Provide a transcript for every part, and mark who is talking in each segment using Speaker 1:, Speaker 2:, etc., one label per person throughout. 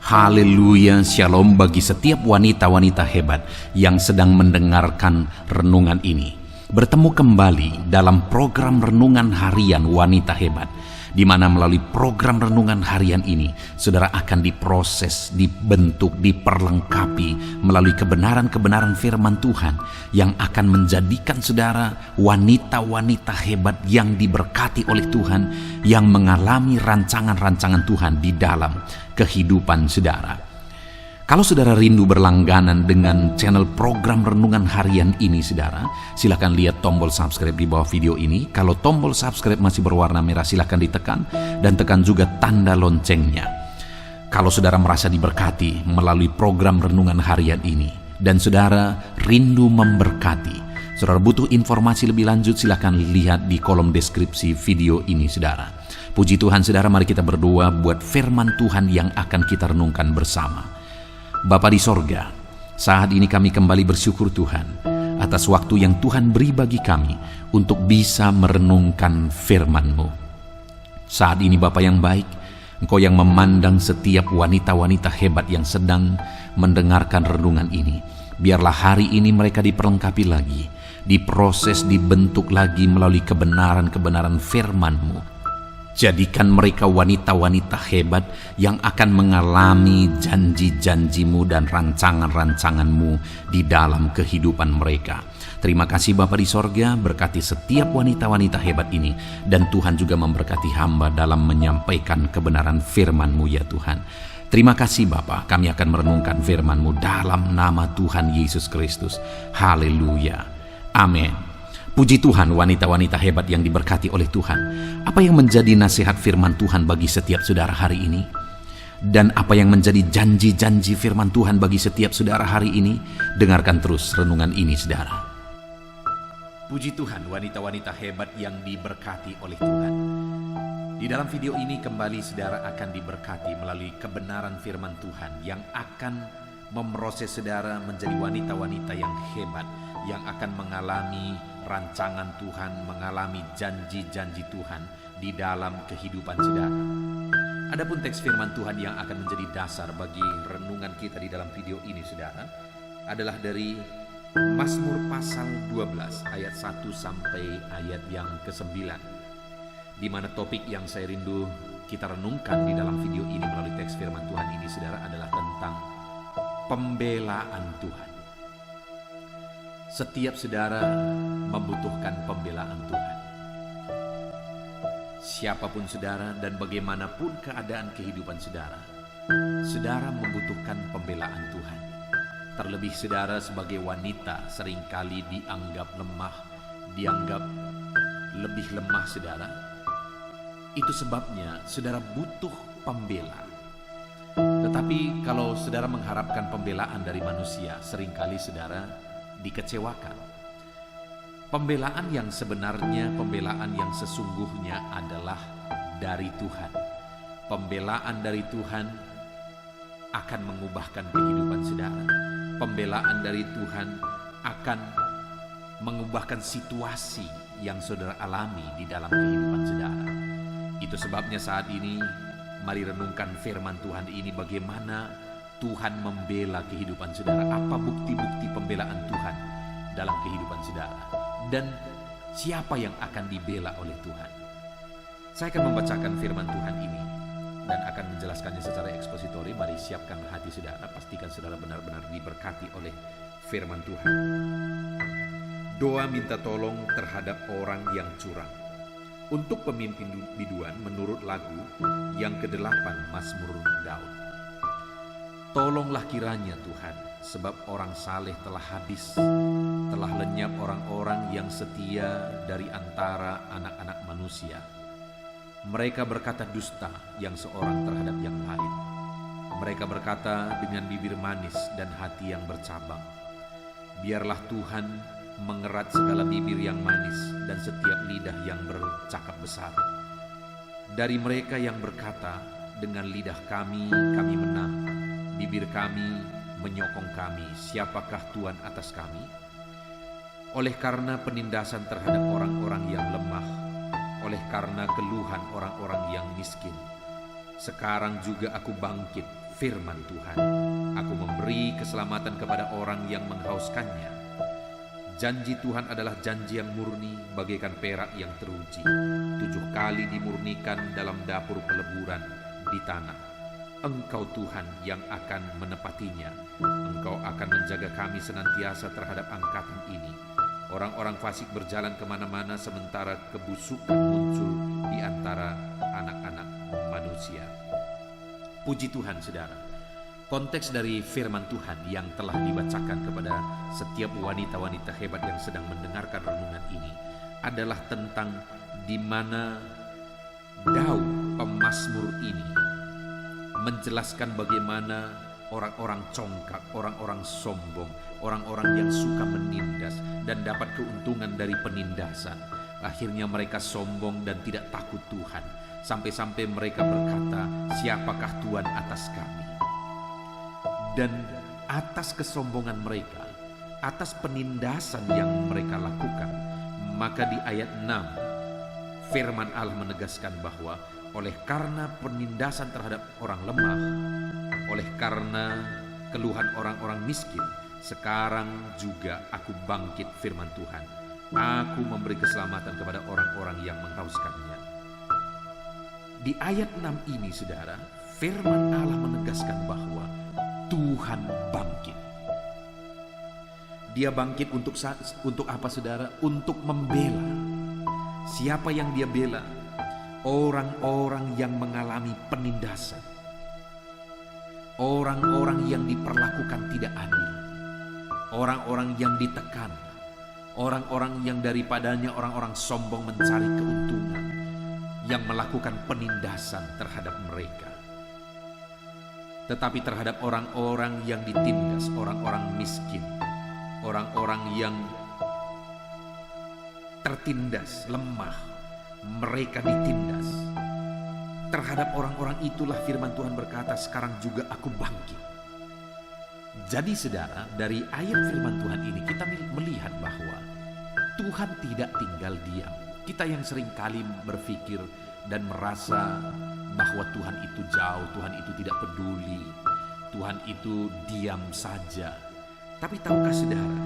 Speaker 1: Haleluya, shalom bagi setiap wanita-wanita hebat yang sedang mendengarkan renungan ini. Bertemu kembali dalam program Renungan Harian Wanita Hebat, di mana melalui program Renungan Harian ini, saudara akan diproses, dibentuk, diperlengkapi melalui kebenaran-kebenaran firman Tuhan yang akan menjadikan saudara wanita-wanita hebat yang diberkati oleh Tuhan, yang mengalami rancangan-rancangan Tuhan di dalam kehidupan saudara. Kalau saudara rindu berlangganan dengan channel program Renungan Harian ini, saudara, silakan lihat tombol subscribe di bawah video ini. Kalau tombol subscribe masih berwarna merah, silakan ditekan dan tekan juga tanda loncengnya. Kalau saudara merasa diberkati melalui program Renungan Harian ini dan saudara rindu memberkati, saudara butuh informasi lebih lanjut, silakan lihat di kolom deskripsi video ini, saudara. Puji Tuhan, saudara, mari kita berdoa buat firman Tuhan yang akan kita renungkan bersama. Bapa di sorga, saat ini kami kembali bersyukur Tuhan atas waktu yang Tuhan beri bagi kami untuk bisa merenungkan firman-Mu. Saat ini Bapa yang baik, Engkau yang memandang setiap wanita-wanita hebat yang sedang mendengarkan renungan ini. Biarlah hari ini mereka diperlengkapi lagi, diproses, dibentuk lagi melalui kebenaran-kebenaran firman-Mu. Jadikan mereka wanita-wanita hebat yang akan mengalami janji-janji-Mu dan rancangan-rancangan-Mu di dalam kehidupan mereka. Terima kasih Bapa di sorga, berkati setiap wanita-wanita hebat ini, dan Tuhan juga memberkati hamba dalam menyampaikan kebenaran firman-Mu ya Tuhan. Terima kasih Bapa, kami akan merenungkan firman-Mu dalam nama Tuhan Yesus Kristus. Haleluya. Amin. Puji Tuhan, wanita-wanita hebat yang diberkati oleh Tuhan. Apa yang menjadi nasihat firman Tuhan bagi setiap saudara hari ini? Dan apa yang menjadi janji-janji firman Tuhan bagi setiap saudara hari ini? Dengarkan terus renungan ini, saudara. Puji Tuhan, wanita-wanita hebat yang diberkati oleh Tuhan. Di dalam video ini kembali saudara akan diberkati melalui kebenaran firman Tuhan yang akan memproses saudara menjadi wanita-wanita yang hebat, yang akan mengalami rancangan Tuhan, mengalami janji-janji Tuhan di dalam kehidupan saudara. Adapun teks firman Tuhan yang akan menjadi dasar bagi renungan kita di dalam video ini, saudara, adalah dari Mazmur pasal 12 ayat 1 sampai ayat yang ke-9, di mana topik yang saya rindu kita renungkan di dalam video ini melalui teks firman Tuhan ini, saudara, adalah tentang pembelaan Tuhan. Setiap saudara membutuhkan pembelaan Tuhan. Siapapun saudara dan bagaimanapun keadaan kehidupan saudara, saudara membutuhkan pembelaan Tuhan. Terlebih saudara sebagai wanita seringkali dianggap lemah, dianggap lebih lemah saudara. Itu sebabnya saudara butuh pembela. Tetapi kalau saudara mengharapkan pembelaan dari manusia, seringkali saudara dikecewakan. Pembelaan yang sebenarnya, pembelaan yang sesungguhnya adalah dari Tuhan. Pembelaan dari Tuhan akan mengubahkan kehidupan saudara. Pembelaan dari Tuhan akan mengubahkan situasi yang saudara alami di dalam kehidupan saudara. Itu sebabnya saat ini mari renungkan firman Tuhan ini, bagaimana Tuhan membela kehidupan saudara. Apa bukti-bukti pembelaan Tuhan dalam kehidupan saudara? Dan siapa yang akan dibela oleh Tuhan? Saya akan membacakan firman Tuhan ini dan akan menjelaskannya secara ekspositori. Mari siapkan hati saudara, pastikan saudara benar-benar diberkati oleh firman Tuhan. Doa minta tolong terhadap orang yang curang. Untuk pemimpin biduan menurut lagu yang ke-8 Mazmur Daud. Tolonglah kiranya Tuhan, sebab orang saleh telah habis, telah lenyap orang-orang yang setia dari antara anak-anak manusia. Mereka berkata dusta yang seorang terhadap yang lain. Mereka berkata dengan bibir manis dan hati yang bercabang. Biarlah Tuhan mengerat segala bibir yang manis dan setiap lidah yang bercakap besar. Dari mereka yang berkata, dengan lidah kami menang, bibir kami menyokong kami, siapakah Tuhan atas kami? Oleh karena penindasan terhadap orang-orang yang lemah, oleh karena keluhan orang-orang yang miskin, sekarang juga aku bangkit, firman Tuhan. Aku memberi keselamatan kepada orang yang menghauskannya. Janji Tuhan adalah janji yang murni bagaikan perak yang teruji. 7 kali dimurnikan dalam dapur peleburan di tanah. Engkau Tuhan yang akan menepatinya. Engkau akan menjaga kami senantiasa terhadap angkatan ini. Orang-orang fasik berjalan kemana-mana sementara kebusukan muncul di antara anak-anak manusia. Puji Tuhan, saudara. Konteks dari firman Tuhan yang telah dibacakan kepada setiap wanita-wanita hebat yang sedang mendengarkan renungan ini adalah tentang di mana Daud pemazmur ini menjelaskan bagaimana orang-orang congkak, orang-orang sombong, orang-orang yang suka menindas dan dapat keuntungan dari penindasan. Akhirnya mereka sombong dan tidak takut Tuhan, sampai-sampai mereka berkata, "Siapakah Tuhan atas kami?" Dan atas kesombongan mereka, atas penindasan yang mereka lakukan, maka di ayat 6 firman Allah menegaskan bahwa oleh karena penindasan terhadap orang lemah, oleh karena keluhan orang-orang miskin, sekarang juga aku bangkit, firman Tuhan. Aku memberi keselamatan kepada orang-orang yang menghauskannya. Di ayat 6 ini, saudara, firman Allah menegaskan bahwa Tuhan bangkit. Dia bangkit untuk apa, saudara? Untuk membela. Siapa yang dia bela? Orang-orang yang mengalami penindasan. Orang-orang yang diperlakukan tidak adil. Orang-orang yang ditekan. Orang-orang yang daripadanya orang-orang sombong mencari keuntungan, yang melakukan penindasan terhadap mereka. Tetapi terhadap orang-orang yang ditindas, orang-orang miskin, orang-orang yang tertindas, lemah, mereka ditindas. Terhadap orang-orang itulah firman Tuhan berkata, sekarang juga aku bangkit. Jadi saudara, dari ayat firman Tuhan ini kita melihat bahwa Tuhan tidak tinggal diam. Kita yang seringkali berpikir dan merasa bahwa Tuhan itu jauh, Tuhan itu tidak peduli, Tuhan itu diam saja. Tapi tahukah saudara,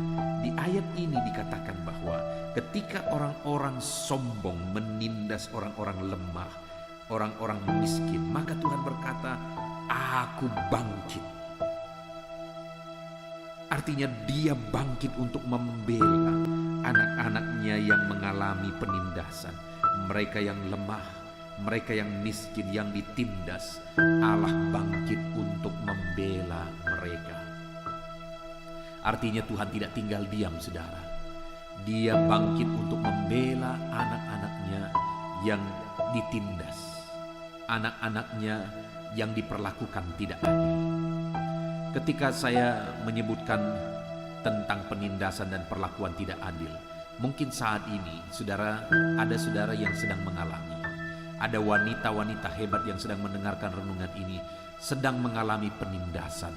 Speaker 1: di ayat ini dikatakan bahwa ketika orang-orang sombong menindas orang-orang lemah, orang-orang miskin, maka Tuhan berkata, aku bangkit. Artinya dia bangkit untuk membela anak-anaknya yang mengalami penindasan, mereka yang lemah, mereka yang miskin, yang ditindas. Allah bangkit untuk membela mereka. Artinya Tuhan tidak tinggal diam, saudara. Dia bangkit untuk membela anak-anaknya yang ditindas, anak-anaknya yang diperlakukan tidak adil. Ketika saya menyebutkan tentang penindasan dan perlakuan tidak adil, mungkin saat ini saudara, ada saudara yang sedang mengalami, ada wanita-wanita hebat yang sedang mendengarkan renungan ini sedang mengalami penindasan,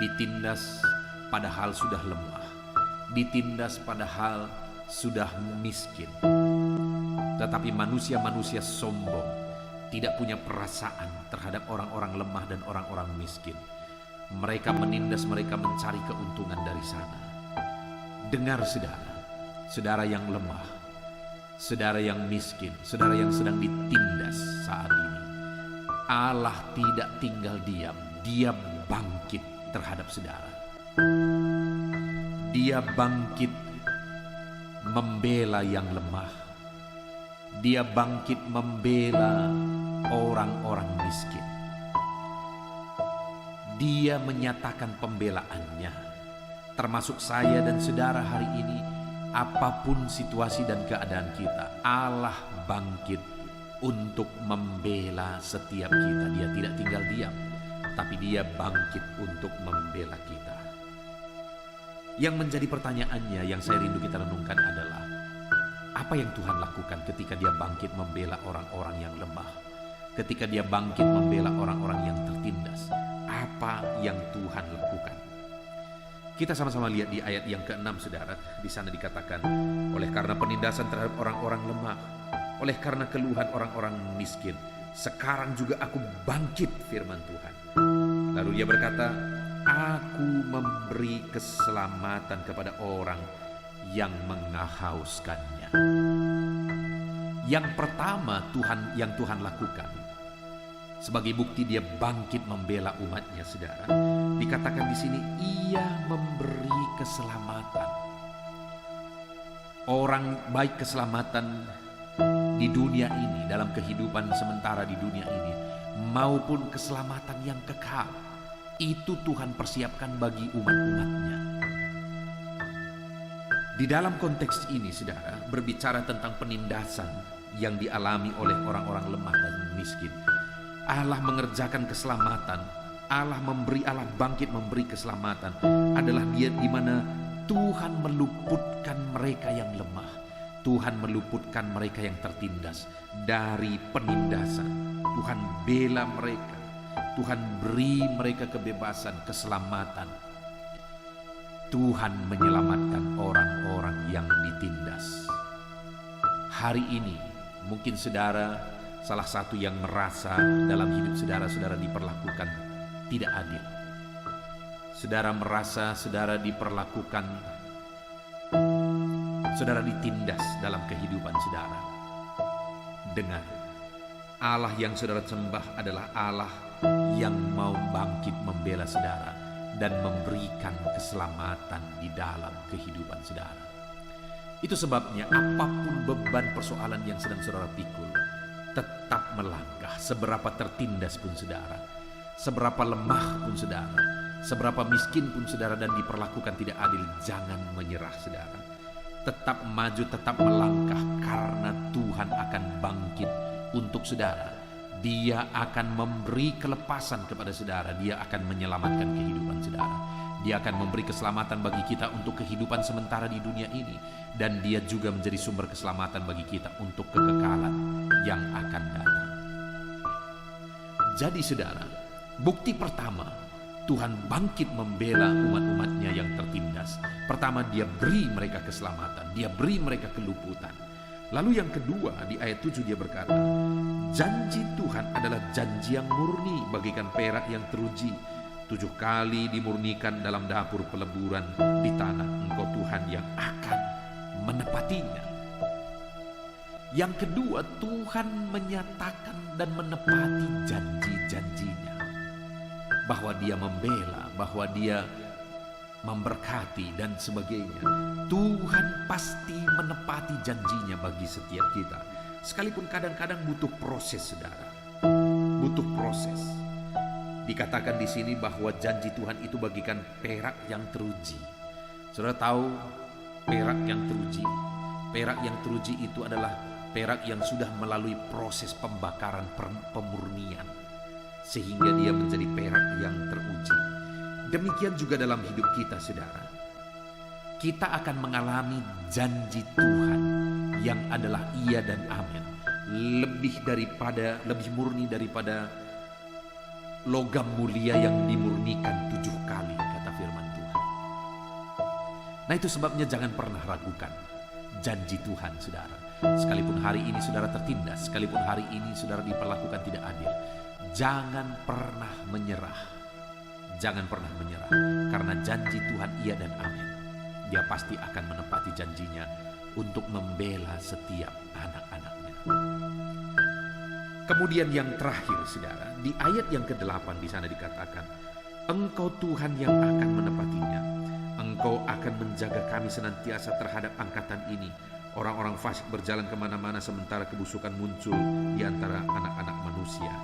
Speaker 1: ditindas padahal sudah lemah, ditindas padahal sudah miskin. Tetapi manusia-manusia sombong tidak punya perasaan terhadap orang-orang lemah dan orang-orang miskin. Mereka menindas, mereka mencari keuntungan dari sana. Dengar saudara, saudara yang lemah, saudara yang miskin, saudara yang sedang ditindas saat ini. Allah tidak tinggal diam, dia bangkit terhadap saudara. Dia bangkit membela yang lemah. Dia bangkit membela orang-orang miskin. Dia menyatakan pembelaannya, termasuk saya dan saudara hari ini. Apapun situasi dan keadaan kita, Allah bangkit untuk membela setiap kita. Dia tidak tinggal diam, tapi dia bangkit untuk membela kita. Yang menjadi pertanyaannya yang saya rindu kita renungkan adalah, apa yang Tuhan lakukan ketika dia bangkit membela orang-orang yang lemah, ketika dia bangkit membela orang-orang yang tertindas? Apa yang Tuhan lakukan? Kita sama-sama lihat di ayat yang ke-6, saudara. Di sana dikatakan, oleh karena penindasan terhadap orang-orang lemah, oleh karena keluhan orang-orang miskin, sekarang juga aku bangkit, firman Tuhan. Lalu dia berkata, aku memberi keselamatan kepada orang yang menghauskannya. Yang pertama yang Tuhan lakukan, sebagai bukti dia bangkit membela umatnya, saudara, dikatakan di sini, ia memberi keselamatan. Orang baik keselamatan di dunia ini, dalam kehidupan sementara di dunia ini, maupun keselamatan yang kekal, itu Tuhan persiapkan bagi umat-umatnya. Di dalam konteks ini, saudara, berbicara tentang penindasan yang dialami oleh orang-orang lemah dan miskin. Allah mengerjakan keselamatan, Allah bangkit memberi keselamatan, adalah dia di mana Tuhan meluputkan mereka yang lemah, Tuhan meluputkan mereka yang tertindas dari penindasan. Tuhan bela mereka, Tuhan beri mereka kebebasan, keselamatan. Tuhan menyelamatkan orang-orang yang ditindas. Hari ini mungkin saudara salah satu yang merasa dalam hidup saudara diperlakukan tidak adil. Saudara merasa saudara diperlakukan, saudara ditindas dalam kehidupan saudara. Dengar, Allah yang saudara sembah adalah Allah yang mau bangkit membela saudara dan memberikan keselamatan di dalam kehidupan saudara. Itu sebabnya apapun beban persoalan yang sedang saudara pikul, tetap melangkah. Seberapa tertindas pun saudara, seberapa lemah pun saudara, seberapa miskin pun saudara dan diperlakukan tidak adil, jangan menyerah saudara. Tetap maju, tetap melangkah, karena Tuhan akan bangkit untuk saudara. Dia akan memberi kelepasan kepada saudara. Dia akan menyelamatkan kehidupan saudara. Dia akan memberi keselamatan bagi kita untuk kehidupan sementara di dunia ini. Dan dia juga menjadi sumber keselamatan bagi kita untuk kekekalan yang akan datang. Jadi saudara, bukti pertama Tuhan bangkit membela umat-umatnya yang tertindas. Pertama, dia beri mereka keselamatan, dia beri mereka keluputan. Lalu yang kedua, di ayat 7 dia berkata, janji Tuhan adalah janji yang murni bagaikan perak yang teruji. 7 kali dimurnikan dalam dapur peleburan di tanah. Engkau Tuhan yang akan menepatinya. Yang kedua, Tuhan menyatakan dan menepati janji-janjinya. Bahwa dia membela, bahwa dia memberkati dan sebagainya. Tuhan pasti menepati janjinya bagi setiap kita. Sekalipun kadang-kadang butuh proses saudara. Butuh proses. Dikatakan di sini bahwa janji Tuhan itu bagikan perak yang teruji. Saudara tahu perak yang teruji? Perak yang teruji itu adalah perak yang sudah melalui proses pembakaran pemurnian, sehingga dia menjadi perak yang teruji. Demikian juga dalam hidup kita saudara. Kita akan mengalami janji Tuhan yang adalah iya dan amin. Lebih murni daripada logam mulia yang dimurnikan 7 kali, kata firman Tuhan. Nah, itu sebabnya jangan pernah ragukan janji Tuhan saudara. Sekalipun hari ini saudara tertindas, sekalipun hari ini saudara diperlakukan tidak adil, jangan pernah menyerah. Jangan pernah menyerah, karena janji Tuhan iya dan amin. Dia pasti akan menepati janjinya untuk membela setiap anak-anaknya. Kemudian yang terakhir saudara, di ayat yang ke-8 di sana dikatakan, Engkau Tuhan yang akan menepatinya. Engkau akan menjaga kami senantiasa terhadap angkatan ini. Orang-orang fasik berjalan kemana-mana sementara kebusukan muncul di antara anak-anak manusia.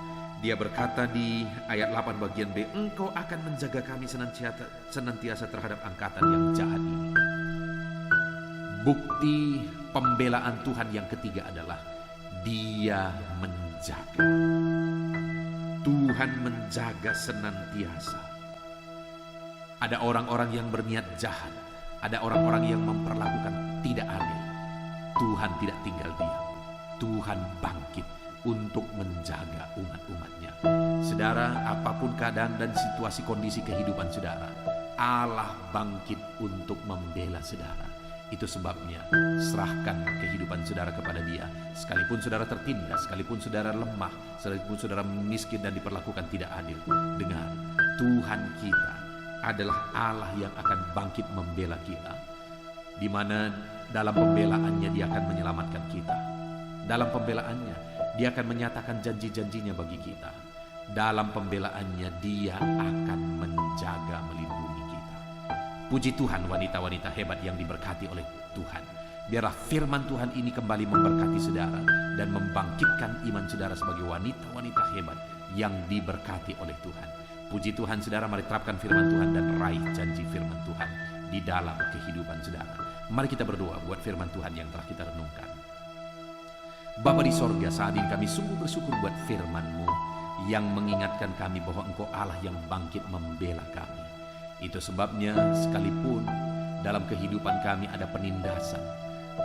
Speaker 1: Dia berkata di ayat 8 bagian B, Engkau akan menjaga kami senantiasa terhadap angkatan yang jahat ini. Bukti pembelaan Tuhan yang ketiga adalah Dia menjaga. Tuhan menjaga senantiasa. Ada orang-orang yang berniat jahat, ada orang-orang yang memperlakukan tidak adil. Tuhan tidak tinggal diam. Tuhan bangkit untuk menjaga umat-umatnya. Saudara, apapun keadaan dan situasi kondisi kehidupan saudara, Allah bangkit untuk membela saudara. Itu sebabnya serahkan kehidupan saudara kepada Dia. Sekalipun saudara tertindas, sekalipun saudara lemah, sekalipun saudara miskin dan diperlakukan tidak adil, dengar, Tuhan kita adalah Allah yang akan bangkit membela kita, di mana dalam pembelaannya Dia akan menyelamatkan kita. Dalam pembelaannya Dia akan menyatakan janji-janjinya bagi kita. Dalam pembelaannya Dia akan menjaga, melindungi kita. Puji Tuhan, wanita-wanita hebat yang diberkati oleh Tuhan. Biarlah firman Tuhan ini kembali memberkati saudara dan membangkitkan iman saudara sebagai wanita-wanita hebat yang diberkati oleh Tuhan. Puji Tuhan saudara, mari terapkan firman Tuhan dan raih janji firman Tuhan di dalam kehidupan saudara. Mari kita berdoa buat firman Tuhan yang telah kita renungkan. Bapa di sorga, saat ini kami sungguh bersyukur buat firman-Mu yang mengingatkan kami bahwa Engkau Allah yang bangkit membela kami. Itu sebabnya sekalipun dalam kehidupan kami ada penindasan,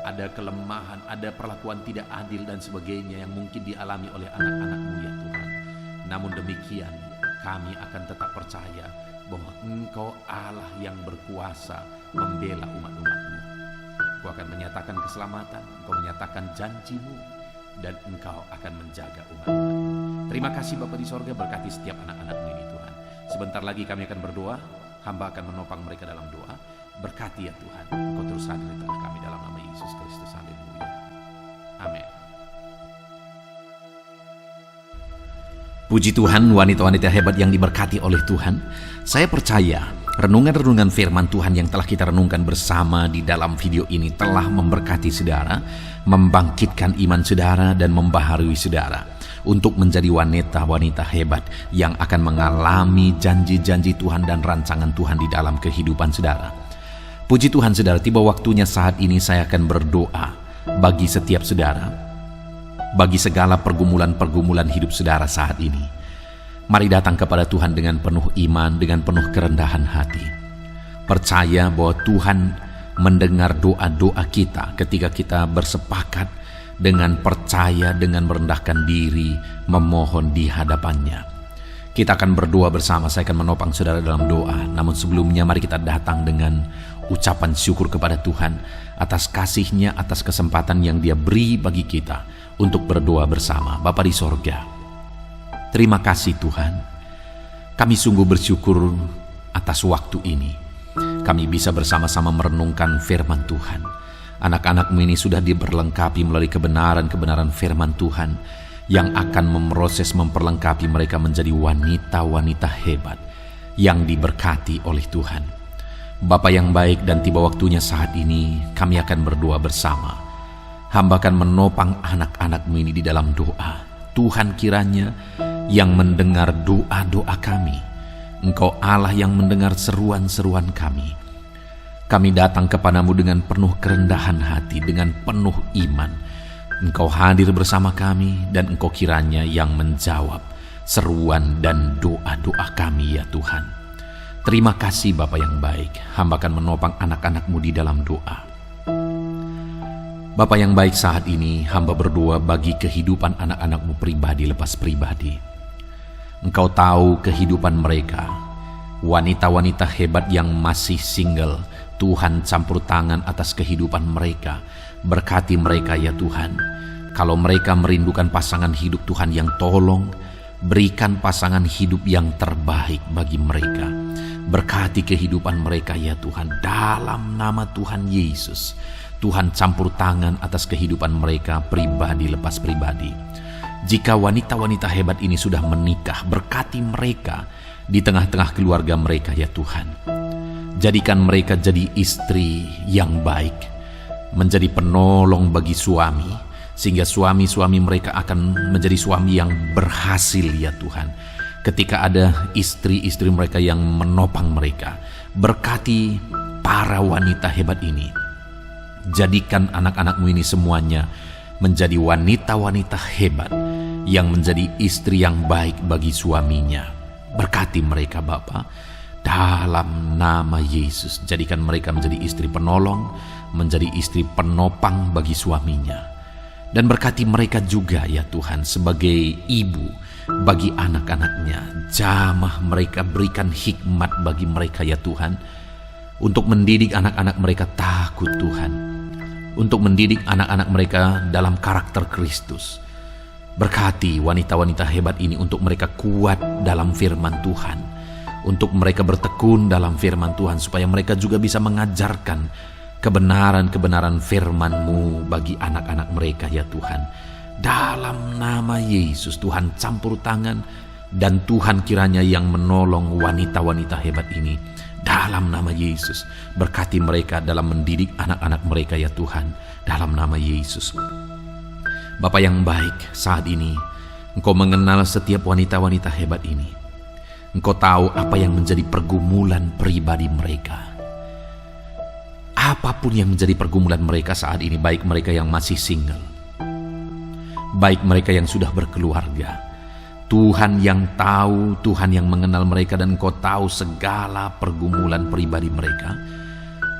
Speaker 1: ada kelemahan, ada perlakuan tidak adil dan sebagainya yang mungkin dialami oleh anak-anak-Mu ya Tuhan. Namun demikian kami akan tetap percaya bahwa Engkau Allah yang berkuasa membela umat-umat-Mu. Engkau akan menyatakan keselamatan, Engkau menyatakan janji-Mu, dan Engkau akan menjaga umat-umat-Mu. Terima kasih Bapa di sorga, berkati setiap anak-anak-Mu ini Tuhan. Sebentar lagi kami akan berdoa, hamba akan menopang mereka dalam doa. Berkati ya Tuhan, Engkau terus hadir di tengah kami dalam nama Yesus Kristus. Haleluya. Amin. Puji Tuhan, wanita-wanita hebat yang diberkati oleh Tuhan. Saya percaya renungan-renungan firman Tuhan yang telah kita renungkan bersama di dalam video ini telah memberkati saudara, membangkitkan iman saudara, dan membaharui saudara untuk menjadi wanita-wanita hebat yang akan mengalami janji-janji Tuhan dan rancangan Tuhan di dalam kehidupan saudara. Puji Tuhan saudara, tiba waktunya saat ini saya akan berdoa bagi setiap saudara, bagi segala pergumulan-pergumulan hidup saudara saat ini. Mari datang kepada Tuhan dengan penuh iman, dengan penuh kerendahan hati. Percaya bahwa Tuhan mendengar doa-doa kita ketika kita bersepakat dengan percaya, dengan merendahkan diri, memohon di hadapannya. Kita akan berdoa bersama, saya akan menopang saudara dalam doa. Namun sebelumnya mari kita datang dengan ucapan syukur kepada Tuhan atas kasih-Nya, atas kesempatan yang Dia beri bagi kita untuk berdoa bersama. Bapa di sorga, terima kasih Tuhan. Kami sungguh bersyukur atas waktu ini. Kami bisa bersama-sama merenungkan firman Tuhan. Anak-anak-Mu ini sudah diberlengkapi melalui kebenaran-kebenaran firman Tuhan yang akan memperlengkapi mereka menjadi wanita-wanita hebat yang diberkati oleh Tuhan. Bapa yang baik, dan tiba waktunya saat ini kami akan berdoa bersama. Hamba akan menopang anak-anak-Mu ini di dalam doa. Tuhan kiranya yang mendengar doa-doa kami. Engkau Allah yang mendengar seruan-seruan kami. Kami datang kepadamu dengan penuh kerendahan hati, dengan penuh iman. Engkau hadir bersama kami, dan Engkau kiranya yang menjawab seruan dan doa-doa kami ya Tuhan. Terima kasih Bapa yang baik. Hamba akan menopang anak-anak-Mu di dalam doa. Bapa yang baik, saat ini hamba berdoa bagi kehidupan anak-anak-Mu pribadi lepas pribadi. Engkau tahu kehidupan mereka, wanita-wanita hebat yang masih single. Tuhan campur tangan atas kehidupan mereka. Berkati mereka ya Tuhan. Kalau mereka merindukan pasangan hidup, Tuhan yang tolong berikan pasangan hidup yang terbaik bagi mereka. Berkati kehidupan mereka ya Tuhan, dalam nama Tuhan Yesus. Tuhan campur tangan atas kehidupan mereka pribadi lepas pribadi. Jika wanita-wanita hebat ini sudah menikah, berkati mereka di tengah-tengah keluarga mereka ya Tuhan. Jadikan mereka jadi istri yang baik, menjadi penolong bagi suami, sehingga suami-suami mereka akan menjadi suami yang berhasil ya Tuhan. Ketika ada istri-istri mereka yang menopang mereka, berkati para wanita hebat ini. Jadikan anak-anak-Mu ini semuanya menjadi wanita-wanita hebat yang menjadi istri yang baik bagi suaminya. Berkati mereka Bapa, dalam nama Yesus. Jadikan mereka menjadi istri penolong, menjadi istri penopang bagi suaminya. Dan berkati mereka juga ya Tuhan sebagai ibu bagi anak-anaknya. Jamah mereka, berikan hikmat bagi mereka ya Tuhan, untuk mendidik anak-anak mereka takut Tuhan, untuk mendidik anak-anak mereka dalam karakter Kristus. Berkati wanita-wanita hebat ini untuk mereka kuat dalam firman Tuhan, untuk mereka bertekun dalam firman Tuhan, supaya mereka juga bisa mengajarkan kebenaran-kebenaran firman-Mu bagi anak-anak mereka ya Tuhan. Dalam nama Yesus, Tuhan campur tangan, dan Tuhan kiranya yang menolong wanita-wanita hebat ini. Dalam nama Yesus, berkati mereka dalam mendidik anak-anak mereka ya Tuhan. Dalam nama Yesus. Bapa yang baik, saat ini Engkau mengenal setiap wanita-wanita hebat ini. Engkau tahu apa yang menjadi pergumulan pribadi mereka. Apapun yang menjadi pergumulan mereka saat ini, baik mereka yang masih single, baik mereka yang sudah berkeluarga, Tuhan yang tahu, Tuhan yang mengenal mereka, dan Engkau tahu segala pergumulan pribadi mereka.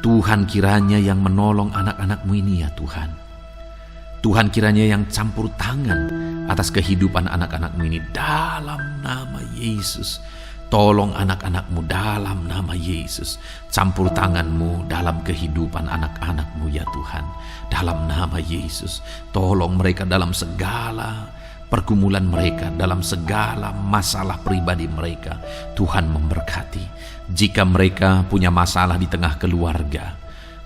Speaker 1: Tuhan kiranya yang menolong anak-anak-Mu ini ya Tuhan. Tuhan kiranya yang campur tangan atas kehidupan anak-anak-Mu ini dalam nama Yesus. Tolong anak-anak-Mu dalam nama Yesus. Campur tangan-Mu dalam kehidupan anak-anak-Mu ya Tuhan. Dalam nama Yesus. Tolong mereka dalam segala pergumulan mereka, dalam segala masalah pribadi mereka. Tuhan memberkati. Jika mereka punya masalah di tengah keluarga,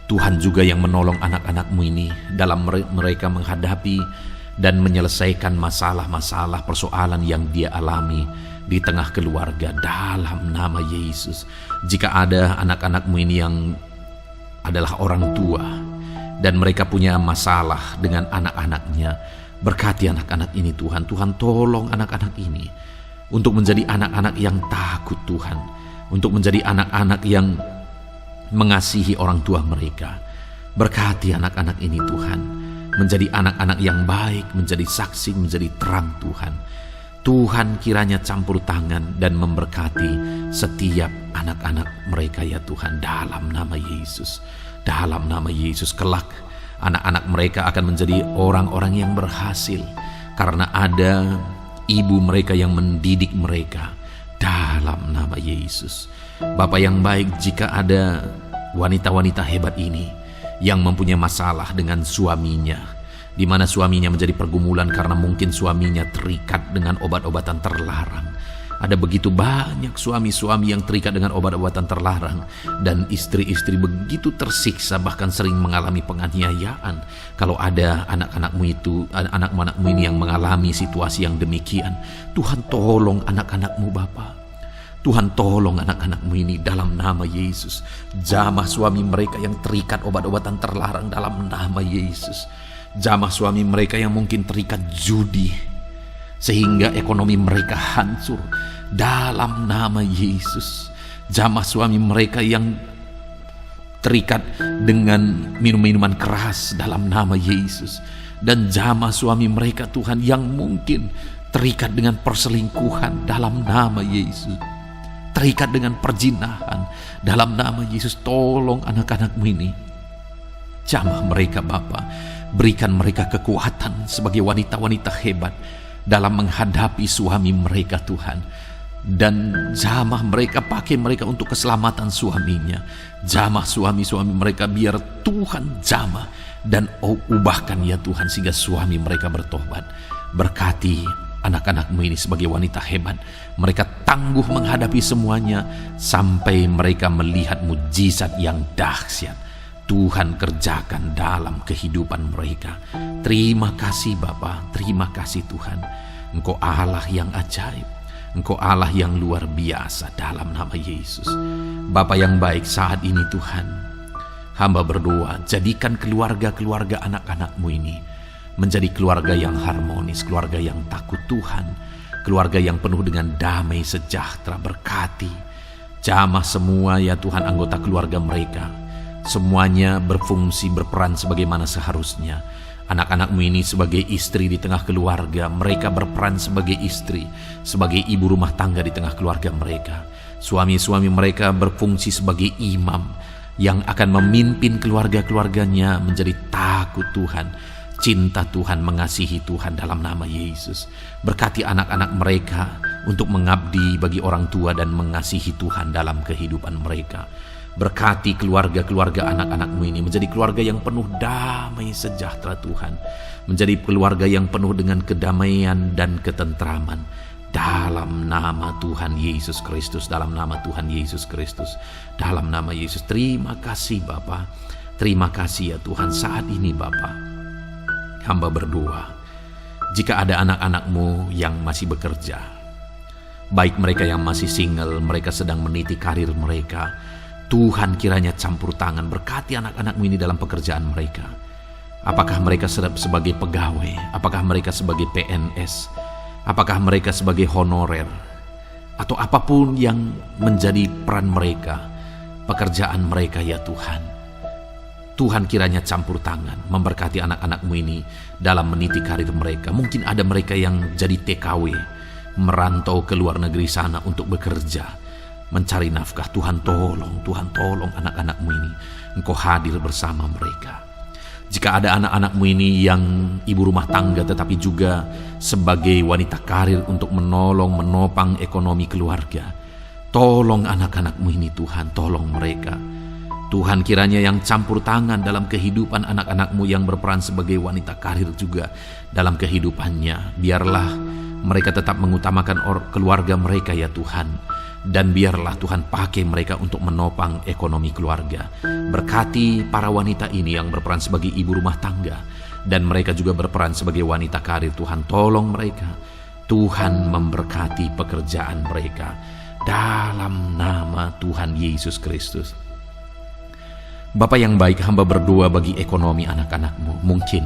Speaker 1: Tuhan juga yang menolong anak-anak-Mu ini dalam mereka menghadapi dan menyelesaikan masalah-masalah persoalan yang dia alami di tengah keluarga dalam nama Yesus. Jika ada anak-anak-Mu ini yang adalah orang tua dan mereka punya masalah dengan anak-anaknya, berkati anak-anak ini Tuhan. Tuhan tolong anak-anak ini untuk menjadi anak-anak yang takut Tuhan, untuk menjadi anak-anak yang mengasihi orang tua mereka. Berkati anak-anak ini Tuhan, menjadi anak-anak yang baik, menjadi saksi, menjadi terang Tuhan. Tuhan kiranya campur tangan dan memberkati setiap anak-anak mereka ya Tuhan, dalam nama Yesus. Dalam nama Yesus, kelak anak-anak mereka akan menjadi orang-orang yang berhasil karena ada ibu mereka yang mendidik mereka, dalam nama Yesus. Bapa yang baik, jika ada wanita-wanita hebat ini yang mempunyai masalah dengan suaminya, di mana suaminya menjadi pergumulan karena mungkin suaminya terikat dengan obat-obatan terlarang. Ada begitu banyak suami-suami yang terikat dengan obat-obatan terlarang, dan istri-istri begitu tersiksa, bahkan sering mengalami penganiayaan. Kalau ada anak-anakmu ini yang mengalami situasi yang demikian, Tuhan tolong anak-anakmu Bapa. Tuhan tolong anak-anak-Mu ini dalam nama Yesus. Jamah suami mereka yang terikat obat-obatan terlarang dalam nama Yesus. Jamah suami mereka yang mungkin terikat judi sehingga ekonomi mereka hancur dalam nama Yesus. Jamah suami mereka yang terikat dengan minum-minuman keras dalam nama Yesus. Dan jamah suami mereka Tuhan yang mungkin terikat dengan perselingkuhan dalam nama Yesus, terikat dengan perzinahan dalam nama Yesus. Tolong anak-anak-Mu ini, jamah mereka Bapa. Berikan mereka kekuatan sebagai wanita-wanita hebat dalam menghadapi suami mereka Tuhan. Dan jamah mereka, pakai mereka untuk keselamatan suaminya. Jamah suami-suami mereka, biar Tuhan jamah dan ubahkan ya Tuhan, sehingga suami mereka bertobat. Berkati anak-anak-Mu ini sebagai wanita hebat. Mereka tangguh menghadapi semuanya sampai mereka melihat mujizat yang dahsyat Tuhan kerjakan dalam kehidupan mereka. Terima kasih Bapa, terima kasih Tuhan. Engkau Allah yang ajaib, Engkau Allah yang luar biasa dalam nama Yesus. Bapa yang baik, saat ini Tuhan, hamba berdoa, jadikan keluarga-keluarga anak-anak-Mu ini menjadi keluarga yang harmonis, keluarga yang takut Tuhan, keluarga yang penuh dengan damai sejahtera. Berkati jamah semua ya Tuhan, anggota keluarga mereka, semuanya berfungsi, berperan sebagaimana seharusnya. Anak-anak-Mu ini sebagai istri di tengah keluarga, mereka berperan sebagai istri, sebagai ibu rumah tangga di tengah keluarga mereka. Suami-suami mereka berfungsi sebagai imam yang akan memimpin keluarga-keluarganya menjadi takut Tuhan, cinta Tuhan, mengasihi Tuhan dalam nama Yesus. Berkati anak-anak mereka untuk mengabdi bagi orang tua dan mengasihi Tuhan dalam kehidupan mereka. Berkati keluarga-keluarga anak-anak-Mu ini menjadi keluarga yang penuh damai sejahtera Tuhan, menjadi keluarga yang penuh dengan kedamaian dan ketentraman. dalam nama Tuhan Yesus Kristus, dalam nama Tuhan Yesus Kristus, dalam nama Yesus. Terima kasih Bapa, terima kasih ya Tuhan. Saat ini Bapa, hamba berdoa, jika ada anak-anak-Mu yang masih bekerja, baik mereka yang masih single, mereka sedang meniti karir mereka, Tuhan kiranya campur tangan, berkati anak-anak-Mu ini dalam pekerjaan mereka. Apakah mereka sebagai pegawai, apakah mereka sebagai PNS, apakah mereka sebagai honorer, atau apapun yang menjadi peran mereka, pekerjaan mereka ya Tuhan. Tuhan kiranya campur tangan, memberkati anak-anak-Mu ini dalam meniti karir mereka. Mungkin ada mereka yang jadi TKW, merantau ke luar negeri sana untuk bekerja, mencari nafkah. Tuhan tolong anak-anak-Mu ini. Engkau hadir bersama mereka. Jika ada anak-anak-Mu ini yang ibu rumah tangga tetapi juga sebagai wanita karir untuk menolong, menopang ekonomi keluarga, tolong anak-anak-Mu ini Tuhan, tolong mereka. Tuhan kiranya yang campur tangan dalam kehidupan anak-anak-Mu yang berperan sebagai wanita karir juga dalam kehidupannya. Biarlah mereka tetap mengutamakan keluarga mereka ya Tuhan. Dan biarlah Tuhan pakai mereka untuk menopang ekonomi keluarga. Berkati para wanita ini yang berperan sebagai ibu rumah tangga, dan mereka juga berperan sebagai wanita karir. Tuhan tolong mereka. Tuhan memberkati pekerjaan mereka. Dalam nama Tuhan Yesus Kristus. Bapa yang baik, hamba berdoa bagi ekonomi anak-anak-Mu. Mungkin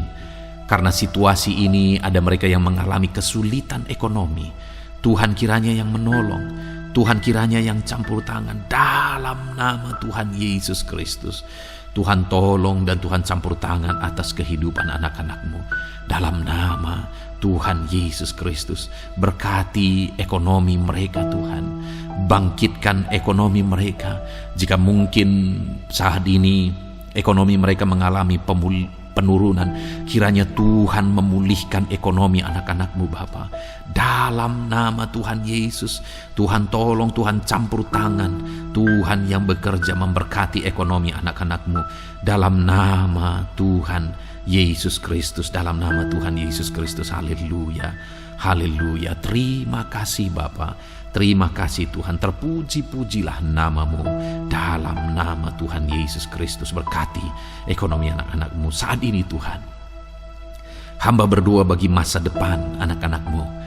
Speaker 1: karena situasi ini ada mereka yang mengalami kesulitan ekonomi. Tuhan kiranya yang menolong. Tuhan kiranya yang campur tangan dalam nama Tuhan Yesus Kristus. Tuhan tolong dan Tuhan campur tangan atas kehidupan anak-anak-Mu. Dalam nama Tuhan Yesus Kristus, berkati ekonomi mereka Tuhan. Bangkitkan ekonomi mereka. Jika mungkin saat ini ekonomi mereka mengalami penurunan, kiranya Tuhan memulihkan ekonomi anak-anak-Mu Bapa. Dalam nama Tuhan Yesus, Tuhan tolong, Tuhan campur tangan. Tuhan yang bekerja memberkati ekonomi anak-anak-Mu. Dalam nama Tuhan Yesus Kristus, dalam nama Tuhan Yesus Kristus. Haleluya, haleluya. Terima kasih Bapa, terima kasih Tuhan. Terpuji-pujilah nama-Mu. Dalam nama Tuhan Yesus Kristus, berkati ekonomi anak-anak-Mu saat ini Tuhan. Hamba berdoa bagi masa depan anak-anak-Mu.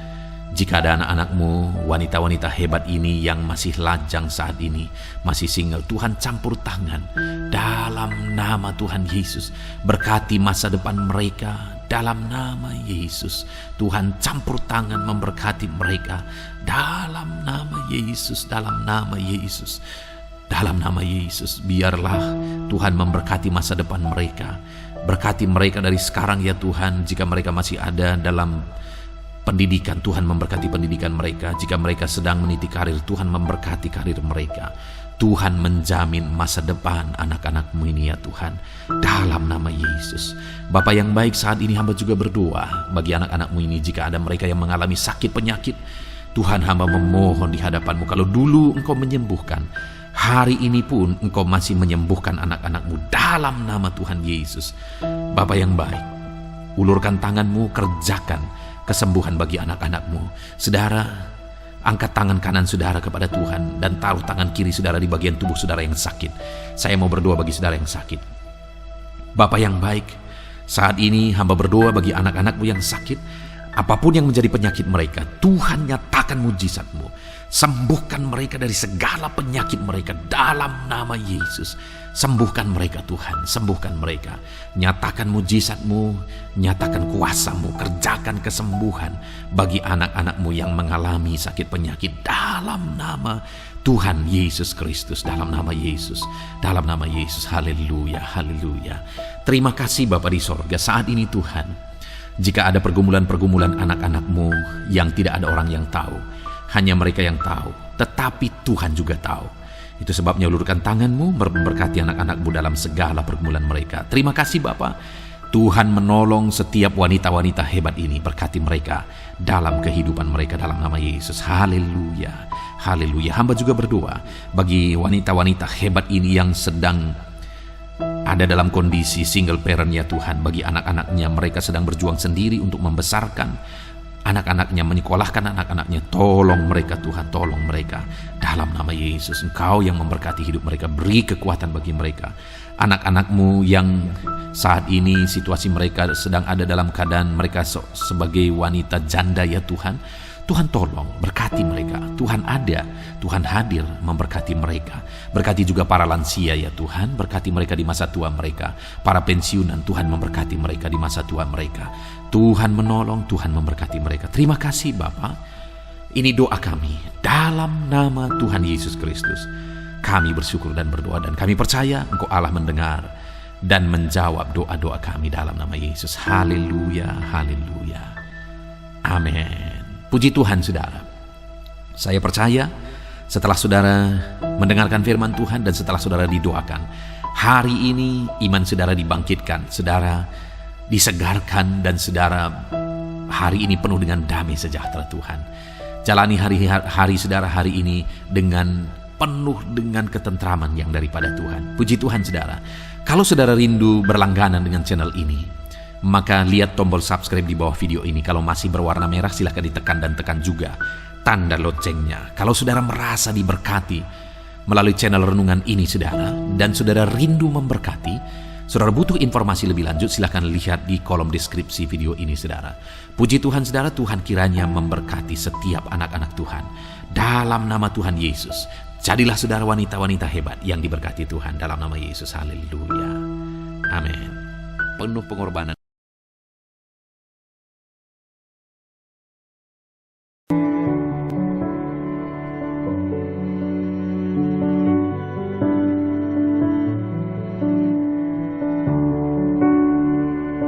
Speaker 1: Jika ada anak-anak-Mu, wanita-wanita hebat ini yang masih lajang saat ini, masih single, Tuhan campur tangan. Dalam nama Tuhan Yesus, berkati masa depan mereka. Dalam nama Yesus, Tuhan campur tangan memberkati mereka. Dalam nama Yesus, dalam nama Yesus, dalam nama Yesus, biarlah Tuhan memberkati masa depan mereka. Berkati mereka dari sekarang ya Tuhan. Jika mereka masih ada dalam pendidikan, Tuhan memberkati pendidikan mereka. Jika mereka sedang meniti karir, Tuhan memberkati karir mereka. Tuhan menjamin masa depan anak-anak-Mu ini ya Tuhan. Dalam nama Yesus. Bapa yang baik, saat ini hamba juga berdoa bagi anak-anak-Mu ini. Jika ada mereka yang mengalami sakit penyakit, Tuhan, hamba memohon di hadapan-Mu. Kalau dulu Engkau menyembuhkan, hari ini pun Engkau masih menyembuhkan anak-anak-Mu. Dalam nama Tuhan Yesus. Bapa yang baik, ulurkan tangan-Mu, kerjakan kesembuhan bagi anak-anak-Mu. Saudara, angkat tangan kanan saudara kepada Tuhan dan taruh tangan kiri saudara di bagian tubuh saudara yang sakit. Saya mau berdoa bagi saudara yang sakit. Bapa yang baik, saat ini hamba berdoa bagi anak-anak-Mu yang sakit. Apapun yang menjadi penyakit mereka, Tuhan nyatakan mujizat-Mu. Sembuhkan mereka dari segala penyakit mereka dalam nama Yesus. Sembuhkan mereka Tuhan, sembuhkan mereka. Nyatakan mujizat-Mu, nyatakan kuasa-Mu, kerjakan kesembuhan bagi anak-anak-Mu yang mengalami sakit penyakit dalam nama Tuhan Yesus Kristus, dalam nama Yesus, dalam nama Yesus. Haleluya, haleluya. Terima kasih Bapa di sorga. Saat ini Tuhan, jika ada pergumulan-pergumulan anak-anak-Mu yang tidak ada orang yang tahu, hanya mereka yang tahu, tetapi Tuhan juga tahu. Itu sebabnya ulurkan tangan-Mu, memberkati anak-anak-Mu dalam segala pergumulan mereka. Terima kasih Bapa. Tuhan menolong setiap wanita-wanita hebat ini. Berkati mereka dalam kehidupan mereka dalam nama Yesus. Haleluya, haleluya. Hamba juga berdoa bagi wanita-wanita hebat ini yang sedang ada dalam kondisi single parent ya Tuhan. Bagi anak-anaknya, mereka sedang berjuang sendiri untuk membesarkan anak-anaknya, menyekolahkan anak-anaknya. Tolong mereka Tuhan, tolong mereka. Dalam nama Yesus, Engkau yang memberkati hidup mereka, beri kekuatan bagi mereka. Anak-anakmu yang saat ini situasi mereka sedang ada dalam keadaan mereka sebagai wanita janda ya Tuhan. Tuhan tolong berkati mereka. Tuhan ada, Tuhan hadir memberkati mereka. Berkati juga para lansia ya Tuhan, berkati mereka di masa tua mereka. Para pensiunan, Tuhan memberkati mereka di masa tua mereka. Tuhan menolong, Tuhan memberkati mereka. Terima kasih Bapa. Ini doa kami dalam nama Tuhan Yesus Kristus. Kami bersyukur dan berdoa, dan kami percaya Engkau Allah mendengar dan menjawab doa-doa kami dalam nama Yesus. Haleluya, haleluya. Amin. Puji Tuhan saudara. Saya percaya setelah saudara mendengarkan firman Tuhan dan setelah saudara didoakan, hari ini iman saudara dibangkitkan, saudara disegarkan, dan saudara hari ini penuh dengan damai sejahtera Tuhan. Jalani hari saudara hari ini dengan penuh dengan ketentraman yang daripada Tuhan. Puji Tuhan saudara. Kalau saudara rindu berlangganan dengan channel ini, maka lihat tombol subscribe di bawah video ini. Kalau masih berwarna merah, silahkan ditekan dan tekan juga tanda loncengnya. Kalau saudara merasa diberkati melalui channel renungan ini saudara, dan saudara rindu memberkati, saudara butuh informasi lebih lanjut, silahkan lihat di kolom deskripsi video ini saudara. Puji Tuhan saudara, Tuhan kiranya memberkati setiap anak-anak Tuhan. Dalam nama Tuhan Yesus, jadilah saudara wanita-wanita hebat yang diberkati Tuhan dalam nama Yesus. Haleluya. Amin. Penuh pengorbanan.